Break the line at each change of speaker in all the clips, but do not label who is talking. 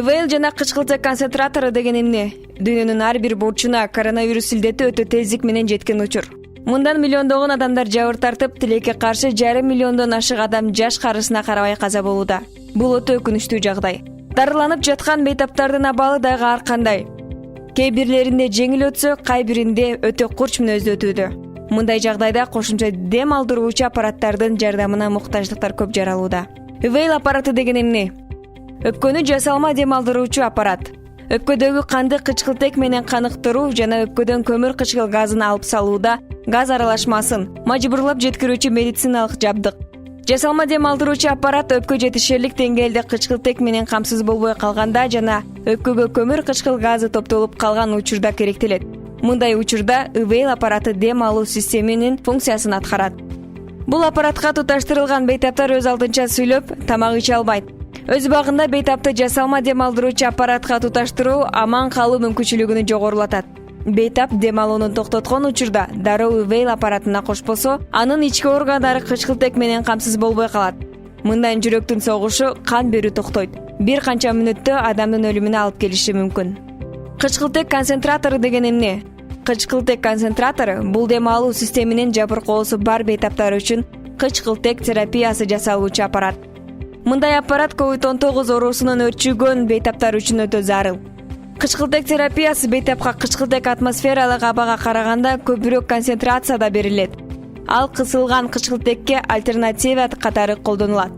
ИВЛ жана кычкылтек концентратору деген эмне? Дүйнөнүн ар бир бурчуна коронавирус илдети өтө тездик менен жеткен учур. Мындан миллиондогон адамдар жабыр тартып, тилекке каршы 1,5 миллиондон ашык адам жаш карысына карабай каза болууда. Бул өтө өкүнүчтүү жагдай. Дарыланып жаткан бейтаптардын абалы дагы ар кандай. Кээ бирлеринде жеңил өтсө, кай биринде өтө курч мүнөздө өтүүдө. Мындай жагдайда кошумча дем алдыруучу аппараттардын жардамына муктаждыктар көп жаралууда. ИВЛ аппараты деген эмне? Өпкөнү жасалма дем алдыруучу аппарат. Өпкөдөгү канды кычкылтек менен каныктыруу жана өпкөдөн көмүр кычкыл газын алып салууда газ аралашмасын мажбурлап жеткирүүчү медициналык жабдык. Жасалма дем алдыруучу аппарат өпкө жетишерлик деңгээлде кычкылтек менен камсыз болбой калганда жана өпкөгө көмүр кычкыл газы топтолуп калган учурда керектелет. Мындай учурда ИВЛ аппараты дем алуу системанын функциясын аткарат. Бул аппаратка туташтырылган бейтаптар өз алдынча сүйлөп, тамак иче албайт. Өз багында бейтапты жасалма дем алдыруучу аппаратка туташтыруу аман калуу мүмкүнчүлүгүн жогорулатат. Бейтап дем алууну токтоткон учурда дароо ИВЛ аппаратына кошпосо, анын ички органдары кычкылтек менен камсыз болбой калат. Мындан жүрөктүн согушу, кан берүү токтойт. Бир канча мүнөттө адамдын өлүмүнө алып келиши мүмкүн. Кычкылтек концентратору деген эмне? Кычкылтек концентратору бул дем алуу системинин жабыркоосу бар бейтаптар үчүн кычкылтек терапиясы жасалуучу аппарат. Мындай аппарат COVID-19 оорусунун өрчүгөн бейтаптар үчүн өтө зарыл. Кычкылтек терапиясы бейтапка кычкылтек атмосфералык абага караганда көбүрөөк концентрацияда берилет. Ал кысылган кычкылтекке альтернатива катары колдонулат.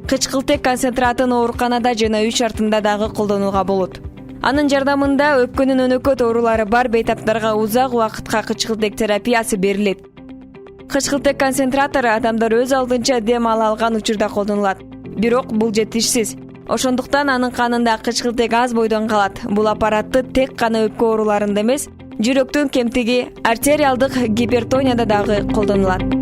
Кычкылтек концентратын ооруканада жана үй шартында дагы колдонууга болот. Анын жардамында өпкөнүн өнөкөт оорулары бар бейтаптарга узак убакытка кычкылтек терапиясы берилет. Кычкылтек концентратору адамдар өз алдынча дем ала алган учурда колдонулат. Бирок бул жетишсиз. Ошондуктан анын канында кычкылтек аз бойдон калат. Бул аппаратты тек гана өпкө ооруларында эмес, жүрөктүн кемтиги, артериалдык гипертонияда дагы колдонулат.